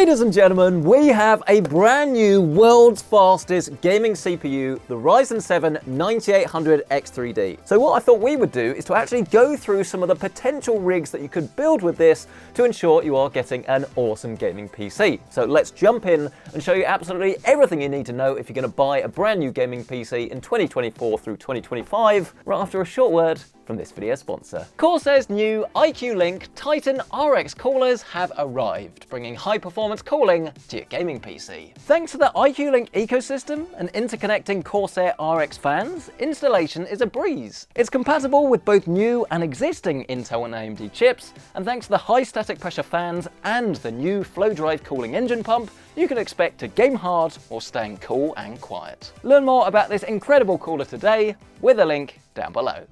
Ladies and gentlemen, we have a brand new world's fastest gaming CPU, the Ryzen 7 9800X3D. So what I thought we would do is to actually go through some of the potential rigs that you could build with this to ensure you are getting an awesome gaming PC. So let's jump in and show you absolutely everything you need to know if you're going to buy a brand new gaming PC in 2024 through 2025, right after a short word from this video sponsor. Corsair's new IQ-Link Titan RX coolers have arrived, bringing high-performance cooling to your gaming PC. Thanks to the IQ-Link ecosystem and interconnecting Corsair RX fans, installation is a breeze. It's compatible with both new and existing Intel and AMD chips, and thanks to the high static pressure fans and the new flow drive cooling engine pump, you can expect to game hard or staying cool and quiet. Learn more about this incredible cooler today with a link down below.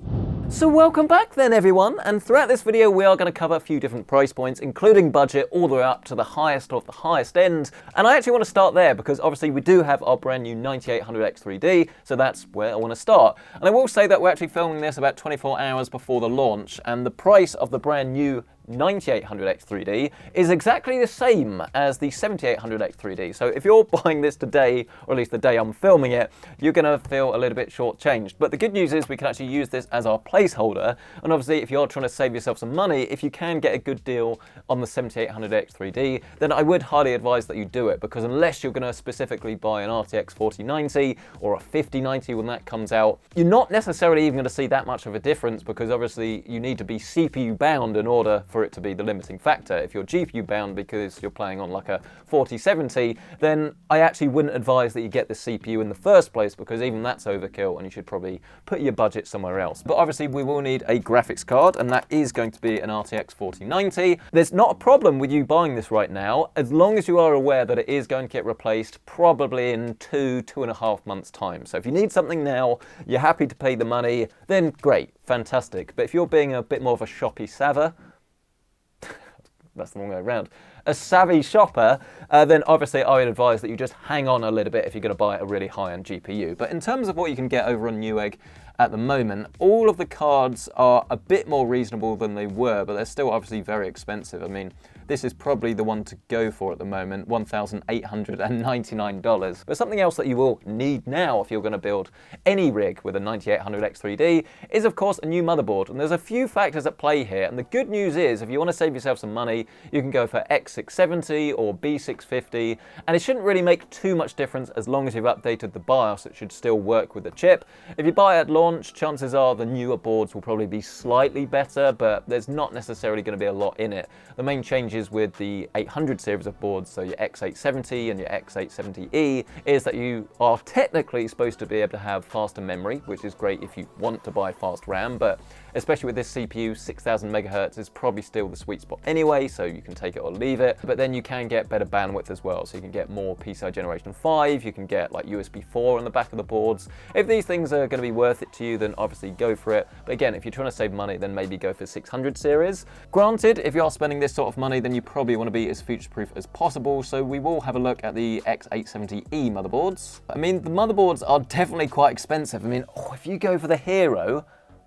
So welcome back then everyone, and throughout this video we are going to cover a few different price points, including budget all the way up to the highest of the highest end. And I actually want to start there because obviously we do have our brand new 9800X3D, so that's where I want to start. And I will say that we're actually filming this about 24 hours before the launch, and the price of the brand new 9800X3D is exactly the same as the 7800X3D. So if you're buying this today, or at least the day I'm filming it, you're going to feel a little bit shortchanged. But the good news is we can actually use this as our placeholder. And obviously if you're trying to save yourself some money, if you can get a good deal on the 7800X3D, then I would highly advise that you do it, because unless you're going to specifically buy an RTX 4090 or a 5090 when that comes out, you're not necessarily even going to see that much of a difference, because obviously you need to be CPU bound in order for it to be the limiting factor. If you're GPU bound because you're playing on like a 4070, then I actually wouldn't advise that you get the CPU in the first place, because even that's overkill and you should probably put your budget somewhere else. But obviously we will need a graphics card, and that is going to be an RTX 4090. There's not a problem with you buying this right now, as long as you are aware that it is going to get replaced probably in 2.5 months time. So if you need something now, you're happy to pay the money, then great, fantastic. But if you're being a bit more of a shoppy saver, that's the wrong way around, a savvy shopper, then obviously I would advise that you just hang on a little bit if you're going to buy a really high-end GPU. But in terms of what you can get over on Newegg at the moment, all of the cards are a bit more reasonable than they were, but they're still obviously very expensive. I mean, this is probably the one to go for at the moment, $1,899. But something else that you will need now if you're going to build any rig with a 9800X3D is of course a new motherboard. And there's a few factors at play here, and the good news is if you want to save yourself some money, you can go for X670 or B650, and it shouldn't really make too much difference as long as you've updated the BIOS. It should still work with the chip. If you buy at launch, chances are the newer boards will probably be slightly better, but there's not necessarily going to be a lot in it. The main changes with the 800 series of boards, so your X870 and your X870E, is that you are technically supposed to be able to have faster memory, which is great if you want to buy fast RAM, but especially with this CPU, 6000 megahertz is probably still the sweet spot anyway, so you can take it or leave it. But then you can get better bandwidth as well, so you can get more PCI Generation 5, you can get like USB 4 on the back of the boards. If these things are going to be worth it to you, then obviously go for it. But again, if you're trying to save money, then maybe go for 600 series. Granted, if you are spending this sort of money, then you probably want to be as future-proof as possible, so we will have a look at the X870E motherboards. I mean, the motherboards are definitely quite expensive. I mean, if you go for the Hero,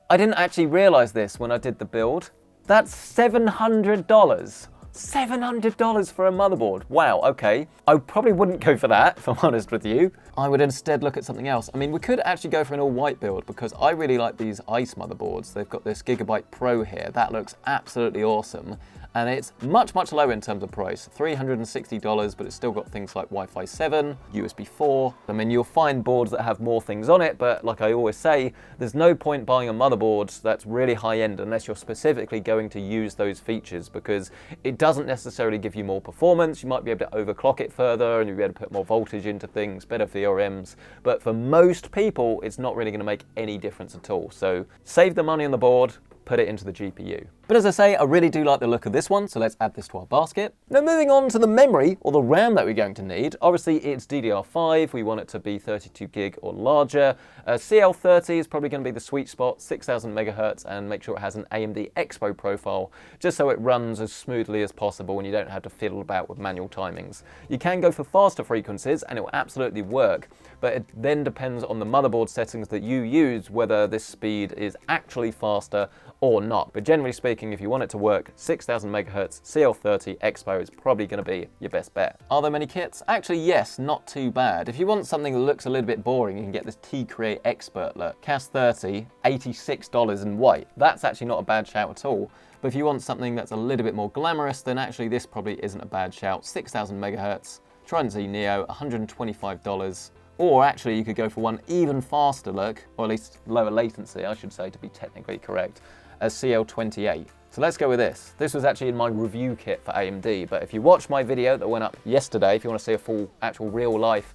I didn't actually realize this when I did the build. That's $700. $700 for a motherboard. Wow, okay. I probably wouldn't go for that, if I'm honest with you. I would instead look at something else. I mean, we could actually go for an all-white build, because I really like these ICE motherboards. They've got this Gigabyte Pro here. That looks absolutely awesome. And it's much, much lower in terms of price, $360, but it's still got things like Wi-Fi 7, USB 4. I mean, you'll find boards that have more things on it, but like I always say, there's no point buying a motherboard that's really high-end unless you're specifically going to use those features, because it doesn't necessarily give you more performance. You might be able to overclock it further, and you'll be able to put more voltage into things, better VRMs. But for most people, it's not really going to make any difference at all. So save the money on the board, put it into the GPU. But as I say, I really do like the look of this one, so let's add this to our basket. Now moving on to the memory, or the RAM that we're going to need. Obviously it's DDR5, we want it to be 32 gig or larger. CL30 is probably going to be the sweet spot, 6000 megahertz, and make sure it has an AMD Expo profile, just so it runs as smoothly as possible and you don't have to fiddle about with manual timings. You can go for faster frequencies and it will absolutely work, but it then depends on the motherboard settings that you use, whether this speed is actually faster or not. But generally speaking, if you want it to work, 6000 megahertz CL30 Expo is probably going to be your best bet. Are there many kits? Actually, yes, not too bad. If you want something that looks a little bit boring, you can get this T-Create Expert look. CAS 30, $86 in white. That's actually not a bad shout at all. But if you want something that's a little bit more glamorous, then actually this probably isn't a bad shout. 6000 megahertz, Trident Z Neo, $125. Or actually you could go for one even faster look, or at least lower latency, I should say, to be technically correct, as CL28. So let's go with this. This was actually in my review kit for AMD, but if you watch my video that went up yesterday, if you want to see a full actual real life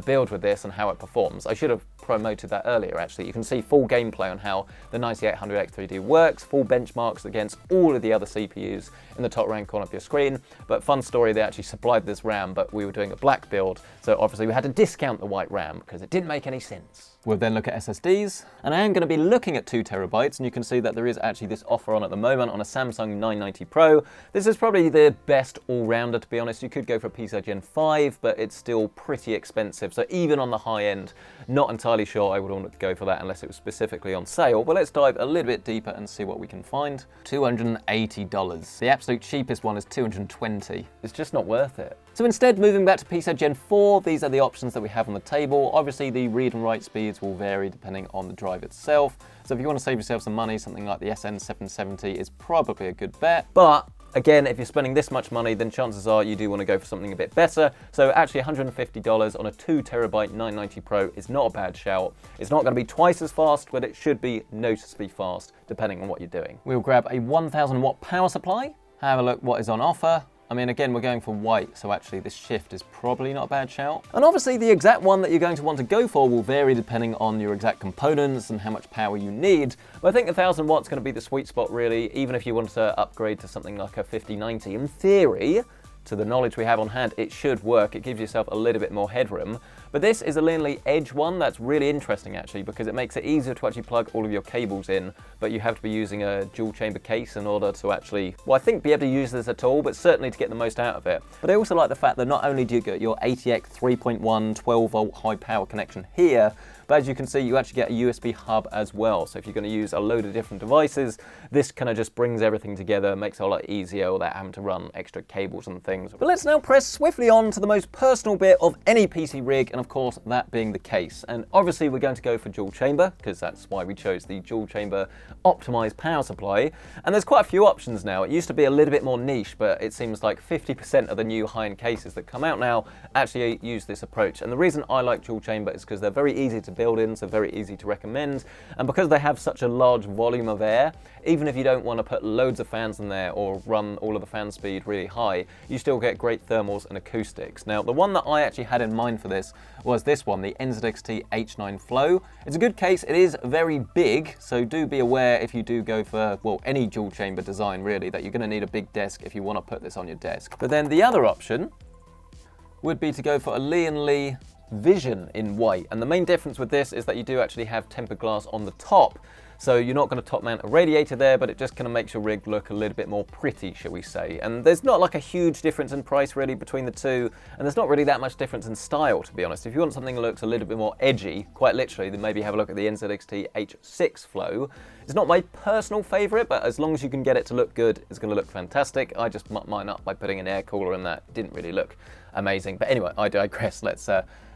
build with this and how it performs. I should have promoted that earlier actually. You can see full gameplay on how the 9800 X3D works, full benchmarks against all of the other CPUs in the top right corner of your screen. But fun story, they actually supplied this RAM, but we were doing a black build, so obviously we had to discount the white RAM because it didn't make any sense. We'll then look at SSDs, and I am going to be looking at 2 terabytes, and you can see that there is actually this offer on at the moment on a Samsung 990 Pro. This is probably the best all-rounder, to be honest. You could go for a PCI Gen 5, but it's still pretty expensive, so even on the high end, not entirely sure I would want to go for that unless it was specifically on sale. But let's dive a little bit deeper and see what we can find. $280. The absolute cheapest one is $220. It's just not worth it. So instead, moving back to PCI Gen 4, these are the options that we have on the table. Obviously, the read and write speeds will vary depending on the drive itself. So if you want to save yourself some money, something like the SN770 is probably a good bet. But again, if you're spending this much money, then chances are you do want to go for something a bit better. So actually $150 on a 2 terabyte 990 Pro is not a bad shout. It's not going to be twice as fast, but it should be noticeably fast depending on what you're doing. We'll grab a 1000 watt power supply, have a look what is on offer. I mean, again, we're going for white, so actually this shift is probably not a bad shout. And obviously the exact one that you're going to want to go for will vary depending on your exact components and how much power you need. But I think 1000 watts is going to be the sweet spot really, even if you want to upgrade to something like a 5090. In theory, to the knowledge we have on hand, it should work. It gives yourself a little bit more headroom. But this is a linearly edge one that's really interesting actually, because it makes it easier to actually plug all of your cables in, but you have to be using a dual chamber case in order to actually, well, I think be able to use this at all, but certainly to get the most out of it. But I also like the fact that not only do you get your ATX 3.1 12 volt high power connection here, but as you can see, you actually get a USB hub as well. So if you're going to use a load of different devices, this kind of just brings everything together, makes it a lot easier without having to run extra cables and things. But let's now press swiftly on to the most personal bit of any PC rig, and of course, that being the case. And obviously we're going to go for dual chamber, because that's why we chose the dual chamber optimized power supply. And there's quite a few options now. It used to be a little bit more niche, but it seems like 50% of the new high-end cases that come out now actually use this approach. And the reason I like dual chamber is because they're very easy to build in, so very easy to recommend, and because they have such a large volume of air, even if you don't want to put loads of fans in there or run all of the fan speed really high, you still get great thermals and acoustics. Now, the one that I actually had in mind for this was this one, the NZXT H9 Flow. It's a good case. It is very big, so do be aware if you do go for, well, any dual chamber design really, that you're going to need a big desk if you want to put this on your desk. But then the other option would be to go for a Lee Vision in white, and the main difference with this is that you do actually have tempered glass on the top, so you're not going to top mount a radiator there, but it just kind of makes your rig look a little bit more pretty, shall we say. And there's not like a huge difference in price really between the two, and there's not really that much difference in style, to be honest. If you want something that looks a little bit more edgy, quite literally, then maybe have a look at the NZXT H6 Flow. It's not my personal favorite, but as long as you can get it to look good, it's going to look fantastic. I just mucked mine up by putting an air cooler in that. It didn't really look amazing. But anyway, I digress.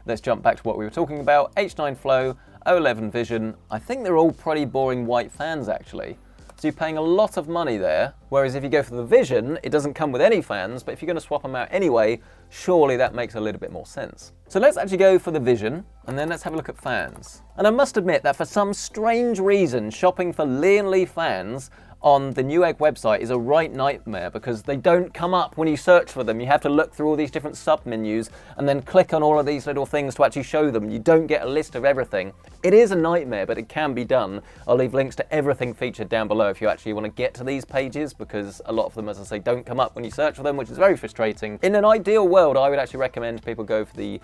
Let's jump back to what we were talking about. H9 Flow, O11 Vision. I think they're all pretty boring white fans actually. So you're paying a lot of money there. Whereas if you go for the Vision, it doesn't come with any fans, but if you're going to swap them out anyway, surely that makes a little bit more sense. So let's actually go for the Vision, and then let's have a look at fans. And I must admit that for some strange reason, shopping for Lee fans on the Newegg website is a right nightmare because they don't come up when you search for them. You have to look through all these different sub-menus and then click on all of these little things to actually show them. You don't get a list of everything. It is a nightmare, but it can be done. I'll leave links to everything featured down below if you actually want to get to these pages, because a lot of them, as I say, don't come up when you search for them, which is very frustrating. In an ideal world, I would actually recommend people go for the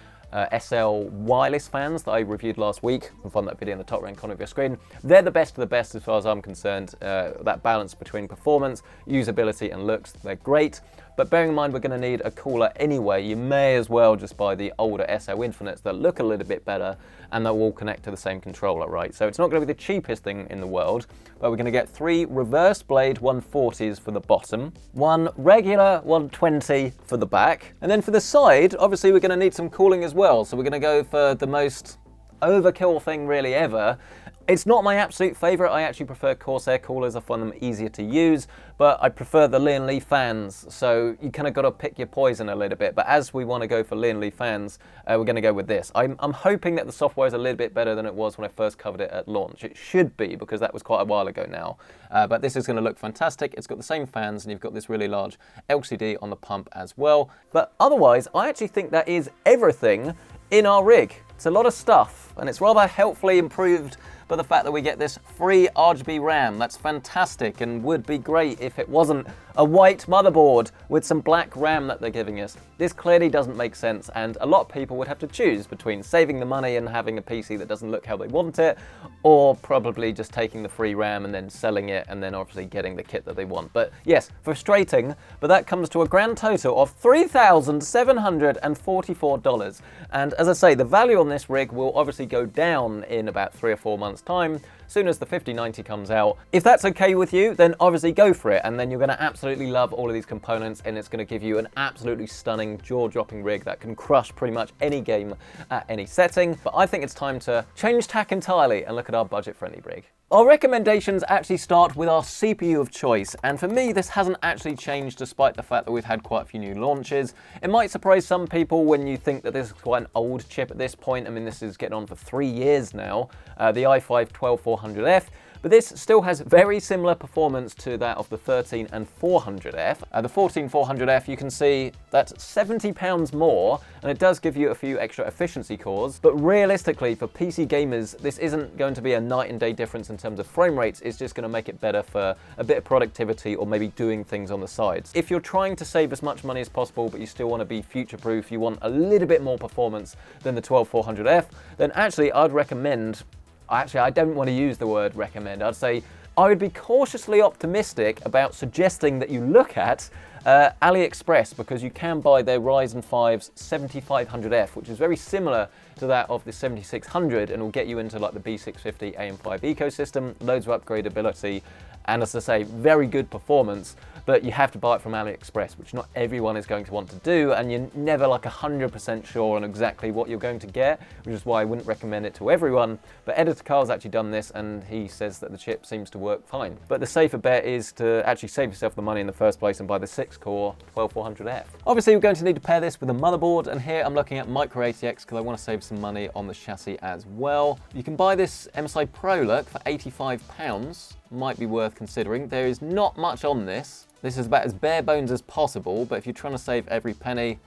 SL wireless fans that I reviewed last week. You can find that video in the top right corner of your screen. They're the best of the best as far as I'm concerned. That balance between performance, usability and looks, they're great. but bearing in mind we're going to need a cooler anyway, you may as well just buy the older SO Infinites that look a little bit better and that will connect to the same controller, right? So it's not going to be the cheapest thing in the world, but we're going to get 3 reverse blade 140s for the bottom, 1 regular 120 for the back, and then for the side, obviously we're going to need some cooling as well, so we're going to go for the most overkill thing really ever. It's not my absolute favourite. I actually prefer Corsair coolers. I find them easier to use, but I prefer the Lee & Lee fans. So you kind of got to pick your poison a little bit. But as we want to go for Lee & Lee fans, we're going to go with this. I'm hoping that the software is a little bit better than it was when I first covered it at launch. It should be, because that was quite a while ago now. But this is going to look fantastic. It's got the same fans, and you've got this really large LCD on the pump as well. But otherwise, I actually think that is everything in our rig. It's a lot of stuff, and it's rather helpfully improved by the fact that we get this free RGB RAM. That's fantastic and would be great if it wasn't a white motherboard with some black RAM that they're giving us. This clearly doesn't make sense, and a lot of people would have to choose between saving the money and having a PC that doesn't look how they want it, or probably just taking the free RAM and then selling it and then obviously getting the kit that they want. But yes, frustrating, but that comes to a grand total of $3,744. And as I say, the value on this rig will obviously go down in about 3 or 4 months' time, soon as the 5090 comes out. If that's okay with you, then obviously go for it, and then you're going to absolutely love all of these components, and it's going to give you an absolutely stunning, jaw-dropping rig that can crush pretty much any game at any setting. But I think it's time to change tack entirely and look at our budget-friendly rig. Our recommendations actually start with our CPU of choice, and for me this hasn't actually changed despite the fact that we've had quite a few new launches. It might surprise some people when you think that this is quite an old chip at this point. I mean, this is getting on for 3 years now, the i5-12400F. But this still has very similar performance to that of the 13 and 400F. The 14400F, you can see that's £70 more, and it does give you a few extra efficiency cores. But realistically, for PC gamers, this isn't going to be a night and day difference in terms of frame rates. It's just going to make it better for a bit of productivity or maybe doing things on the sides. If you're trying to save as much money as possible, but you still want to be future-proof, you want a little bit more performance than the 12400F, then actually I'd recommend. Actually, I don't want to use the word recommend. I'd say I would be cautiously optimistic about suggesting that you look at AliExpress, because you can buy their Ryzen 5's 7500F, which is very similar to that of the 7600, and will get you into like the B650 AM5 ecosystem, loads of upgradability, and as I say, very good performance. But you have to buy it from AliExpress, which not everyone is going to want to do, and you're never like 100% sure on exactly what you're going to get, which is why I wouldn't recommend it to everyone. But Editor Carl's actually done this, and he says that the chip seems to work fine. But the safer bet is to actually save yourself the money in the first place and buy the 6-core 12400F. Obviously, we're going to need to pair this with a motherboard, and here I'm looking at Micro ATX because I want to save some money on the chassis as well. You can buy this MSI Pro look for £85. Might be worth considering. There is not much on this. This is about as bare bones as possible, but if you're trying to save every penny,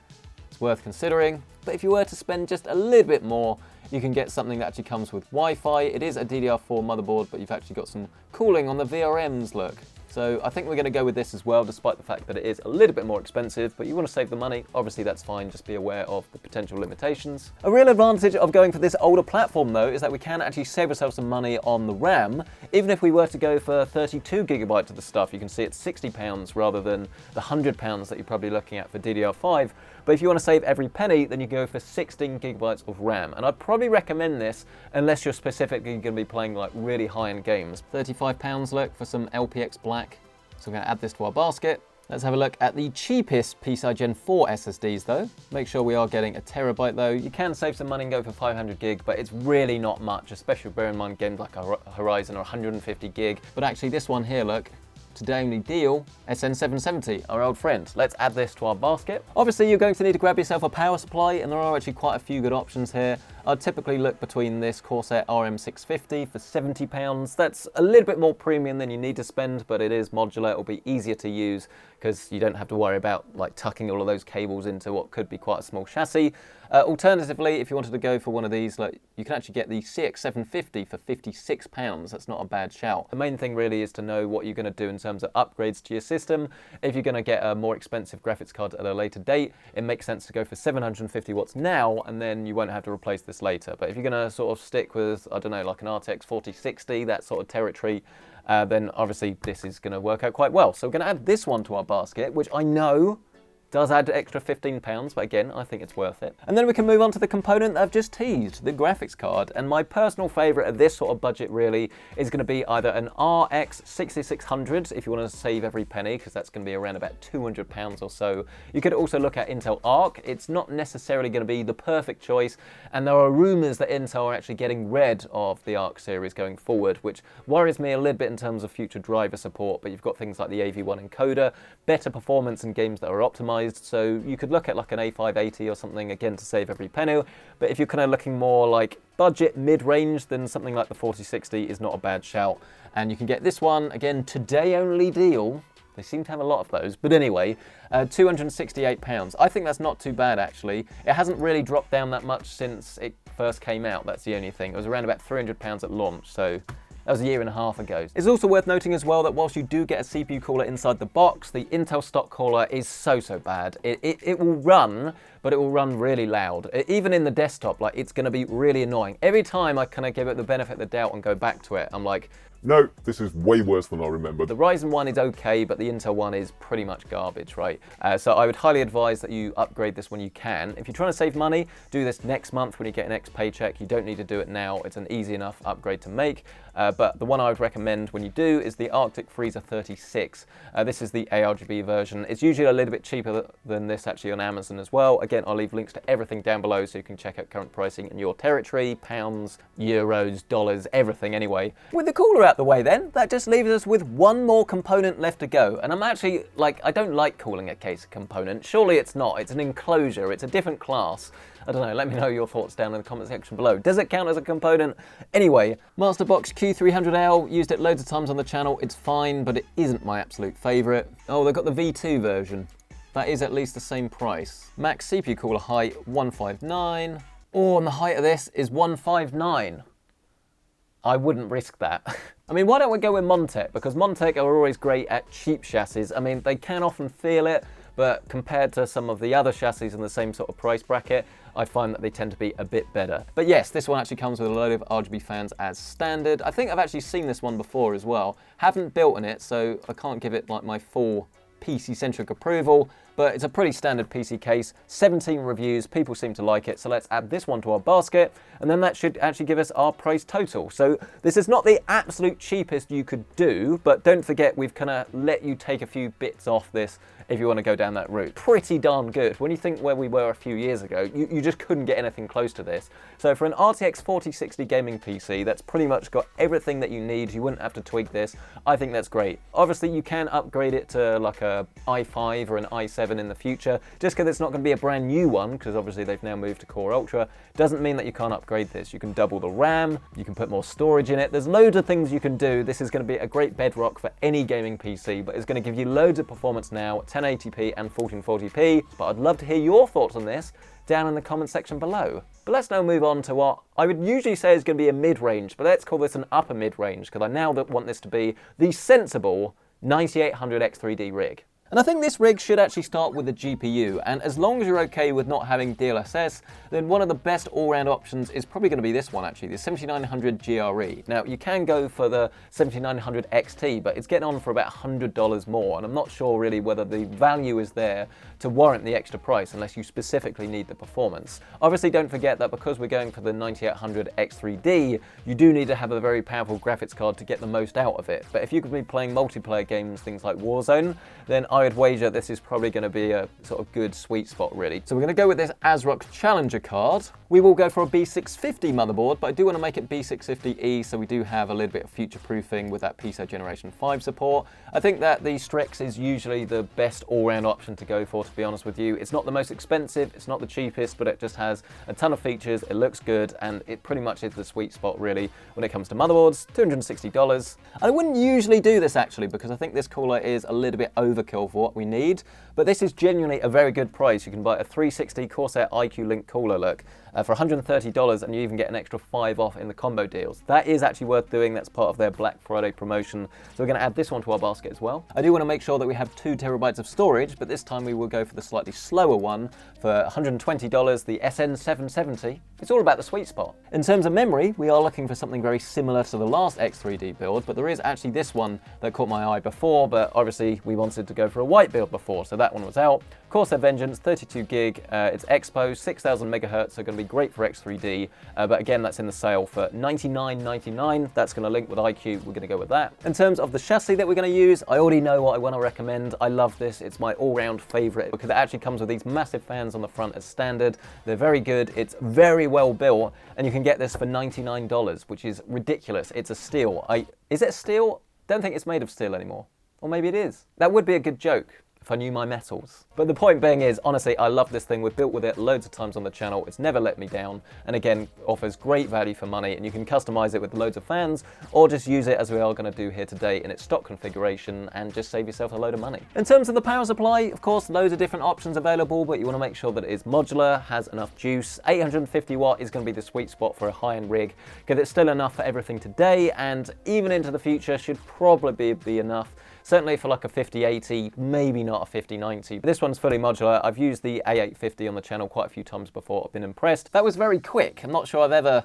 it's worth considering. But if you were to spend just a little bit more, you can get something that actually comes with Wi-Fi. It is a DDR4 motherboard, but you've actually got some cooling on the VRMs, look. So I think we're going to go with this as well, despite the fact that it is a little bit more expensive, but you want to save the money, obviously that's fine, just be aware of the potential limitations. A real advantage of going for this older platform though is that we can actually save ourselves some money on the RAM. Even if we were to go for 32 gigabytes of the stuff, you can see it's £60 rather than the £100 that you're probably looking at for DDR5. But if you want to save every penny, then you go for 16 gigabytes of RAM. And I'd probably recommend this unless you're specifically going to be playing like really high-end games. £35 look for some LPX Black. So we're going to add this to our basket. Let's have a look at the cheapest PCI Gen 4 SSDs though. Make sure we are getting a terabyte though. You can save some money and go for 500 gig, but it's really not much, especially bear in mind games like Horizon or 150 gig. But actually this one here, look, today only deal, SN770, our old friend. Let's add this to our basket. Obviously you're going to need to grab yourself a power supply, and there are actually quite a few good options here. I'd typically look between this Corsair RM650 for £70. That's a little bit more premium than you need to spend, but it is modular. It'll be easier to use because you don't have to worry about like tucking all of those cables into what could be quite a small chassis. Alternatively, if you wanted to go for one of these, like, you can actually get the CX750 for £56. That's not a bad shout. The main thing really is to know what you're going to do in terms of upgrades to your system. If you're going to get a more expensive graphics card at a later date, it makes sense to go for 750 watts now, and then you won't have to replace this later. But if you're going to sort of stick with, I don't know, like an RTX 4060, that sort of territory, then obviously this is going to work out quite well. So we're going to add this one to our basket, which I know Does add extra £15, but again, I think it's worth it. And then we can move on to the component that I've just teased, the graphics card. And my personal favourite at this sort of budget really is going to be either an RX 6600 if you want to save every penny, because that's going to be around about £200 or so. You could also look at Intel Arc. It's not necessarily going to be the perfect choice, and there are rumours that Intel are actually getting rid of the Arc series going forward, which worries me a little bit in terms of future driver support. But you've got things like the AV1 encoder, better performance in games that are optimised. So you could look at like an A580 or something, again, to save every penny. But if you're kind of looking more like budget mid-range, then something like the 4060 is not a bad shout. And you can get this one, again, today only deal. They seem to have a lot of those. But anyway, £268. I think that's not too bad, actually. It hasn't really dropped down that much since it first came out. That's the only thing. It was around about £300 at launch. So that was a year and a half ago. It's also worth noting as well that whilst you do get a CPU cooler inside the box, the Intel stock cooler is so bad. It will run, but it will run really loud. Even in the desktop, like, it's going to be really annoying. Every time I kind of give it the benefit of the doubt and go back to it, I'm like, no, this is way worse than I remembered. The Ryzen one is okay, but the Intel one is pretty much garbage, right? So I would highly advise that you upgrade this when you can. If you're trying to save money, do this next month when you get your next paycheck. You don't need to do it now. It's an easy enough upgrade to make. But the one I would recommend when you do is the Arctic Freezer 36. This is the ARGB version. It's usually a little bit cheaper than this actually on Amazon as well. Again, I'll leave links to everything down below so you can check out current pricing in your territory, pounds, euros, dollars, everything anyway. With the cooler out the way then, that just leaves us with one more component left to go. And I'm actually, like, I don't like calling a case a component. Surely it's not. It's an enclosure. It's a different class. I don't know, let me know your thoughts down in the comment section below. Does it count as a component? Anyway, Masterbox Q300L, used it loads of times on the channel. It's fine, but it isn't my absolute favourite. Oh, they've got the V2 version. That is at least the same price. Max CPU cooler height, 159. Oh, and the height of this is 159. I wouldn't risk that. I mean, why don't we go with Montech? Because Montech are always great at cheap chassis. I mean, they can often feel it, but compared to some of the other chassis in the same sort of price bracket, I find that they tend to be a bit better. But yes, this one actually comes with a load of RGB fans as standard. I think I've actually seen this one before as well. Haven't built in it, so I can't give it like my full PC-centric approval, but it's a pretty standard PC case. 17 reviews, people seem to like it, so let's add this one to our basket, and then that should actually give us our price total. So this is not the absolute cheapest you could do, but don't forget we've kind of let you take a few bits off this if you want to go down that route. Pretty darn good. When you think where we were a few years ago, you just couldn't get anything close to this. So for an RTX 4060 gaming PC, that's pretty much got everything that you need. You wouldn't have to tweak this. I think that's great. Obviously, you can upgrade it to like a i5 or an i7 in the future. Just because it's not going to be a brand new one, because obviously they've now moved to Core Ultra, doesn't mean that you can't upgrade this. You can double the RAM, you can put more storage in it. There's loads of things you can do. This is going to be a great bedrock for any gaming PC, but it's going to give you loads of performance now, 1080p and 1440p. But I'd love to hear your thoughts on this down in the comment section below. But let's now move on to what I would usually say is going to be a mid-range, but let's call this an upper mid-range, because I now want this to be the sensible 9800 X3D rig. And I think this rig should actually start with the GPU, and as long as you're okay with not having DLSS, then one of the best all-round options is probably going to be this one actually, the 7900 GRE. Now you can go for the 7900 XT, but it's getting on for about $100 more, and I'm not sure really whether the value is there to warrant the extra price unless you specifically need the performance. Obviously don't forget that because we're going for the 9800 X3D, you do need to have a very powerful graphics card to get the most out of it. But if you could be playing multiplayer games, things like Warzone, then I would wager this is probably going to be a sort of good sweet spot really. So we're going to go with this ASRock Challenger card. We will go for a B650 motherboard, but I do want to make it B650E, so we do have a little bit of future proofing with that PCI Generation 5 support. I think that the Strix is usually the best all-round option to go for, to be honest with you. It's not the most expensive, it's not the cheapest, but it just has a ton of features, it looks good, and it pretty much is the sweet spot really when it comes to motherboards. $260. I wouldn't usually do this actually, because I think this cooler is a little bit overkill for what we need, but this is genuinely a very good price. You can buy a 360 Corsair IQ Link cooler, look. for $130, and you even get an extra 5 off in the combo deals. That is actually worth doing. That's part of their Black Friday promotion. So we're going to add this one to our basket as well. I do want to make sure that we have 2 terabytes of storage, but this time we will go for the slightly slower one for $120, the SN770. It's all about the sweet spot. In terms of memory, we are looking for something very similar to the last X3D build, but there is actually this one that caught my eye before, but obviously we wanted to go for a white build before, so that one was out. Corsair Vengeance, 32 gig, it's Expo, 6000 megahertz, so going to be great for X3D, but again, that's in the sale for $99.99. That's going to link with iQOO, we're going to go with that. In terms of the chassis that we're going to use, I already know what I want to recommend. I love this, it's my all-round favorite because it actually comes with these massive fans on the front as standard. They're very good, it's very well built, and you can get this for $99, which is ridiculous. It's a steal. Is it a steal? Don't think it's made of steel anymore. Or maybe it is. That would be a good joke if I knew my metals. But the point being is, honestly, I love this thing. We've built with it loads of times on the channel. It's never let me down. And again, offers great value for money, and you can customize it with loads of fans or just use it as we are going to do here today in its stock configuration and just save yourself a load of money. In terms of the power supply, of course, loads of different options available, but you want to make sure that it is modular, has enough juice. 850 watt is going to be the sweet spot for a high-end rig because it's still enough for everything today, and even into the future should probably be enough. Certainly for like a 5080, maybe not a 5090. But this one's fully modular. I've used the A850 on the channel quite a few times before. I've been impressed. That was very quick. I'm not sure I've ever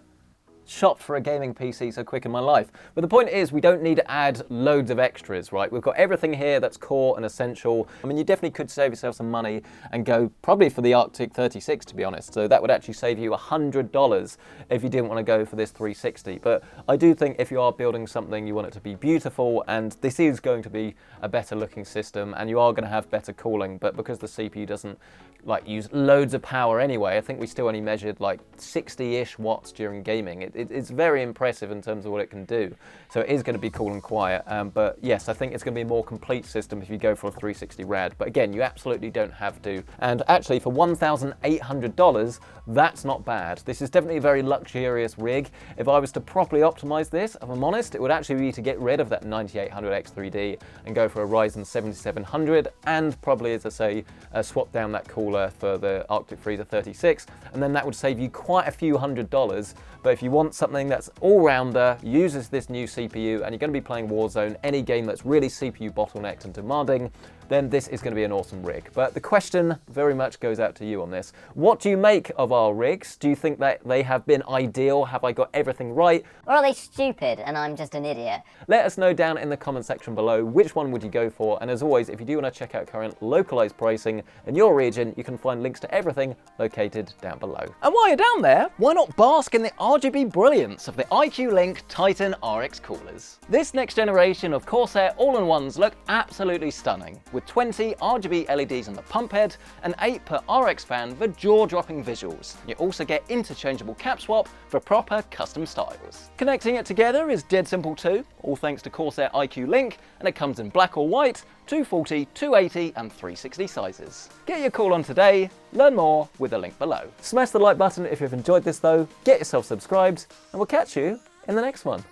shopped for a gaming PC so quick in my life. But the point is, we don't need to add loads of extras, right? We've got everything here that's core and essential. I mean, you definitely could save yourself some money and go probably for the Arctic 36, to be honest. So that would actually save you $100 if you didn't want to go for this 360. But I do think if you are building something, you want it to be beautiful, and this is going to be a better looking system, and you are going to have better cooling. But because the CPU doesn't like use loads of power anyway, I think we still only measured like 60-ish watts during gaming. It's very impressive in terms of what it can do. So it is going to be cool and quiet. But yes, I think it's going to be a more complete system if you go for a 360 rad. But again, you absolutely don't have to. And actually for $1,800, that's not bad. This is definitely a very luxurious rig. If I was to properly optimize this, if I'm honest, it would actually be to get rid of that 9800 X3D and go for a Ryzen 7700, and probably, as I say, swap down that cooler for the Arctic Freezer 36, and then that would save you quite a few $100s. But if you want something that's all-rounder, uses this new CPU, and you're going to be playing Warzone, any game that's really CPU bottlenecked and demanding, then this is going to be an awesome rig. But the question very much goes out to you on this. What do you make of our rigs? Do you think that they have been ideal? Have I got everything right? Or are they stupid and I'm just an idiot? Let us know down in the comment section below which one would you go for. And as always, if you do want to check out current localized pricing in your region, you can find links to everything located down below. And while you're down there, why not bask in the RGB brilliance of the iQOO Link Titan RX coolers? This next generation of Corsair all-in-ones look absolutely stunning, with 20 RGB LEDs on the pump head and 8 per RX fan for jaw-dropping visuals. You also get interchangeable cap swap for proper custom styles. Connecting it together is dead simple too, all thanks to Corsair iQOO Link, and it comes in black or white, 240, 280 and 360 sizes. Get your call on today, learn more with the link below. Smash the like button if you've enjoyed this though, get yourself subscribed, and we'll catch you in the next one.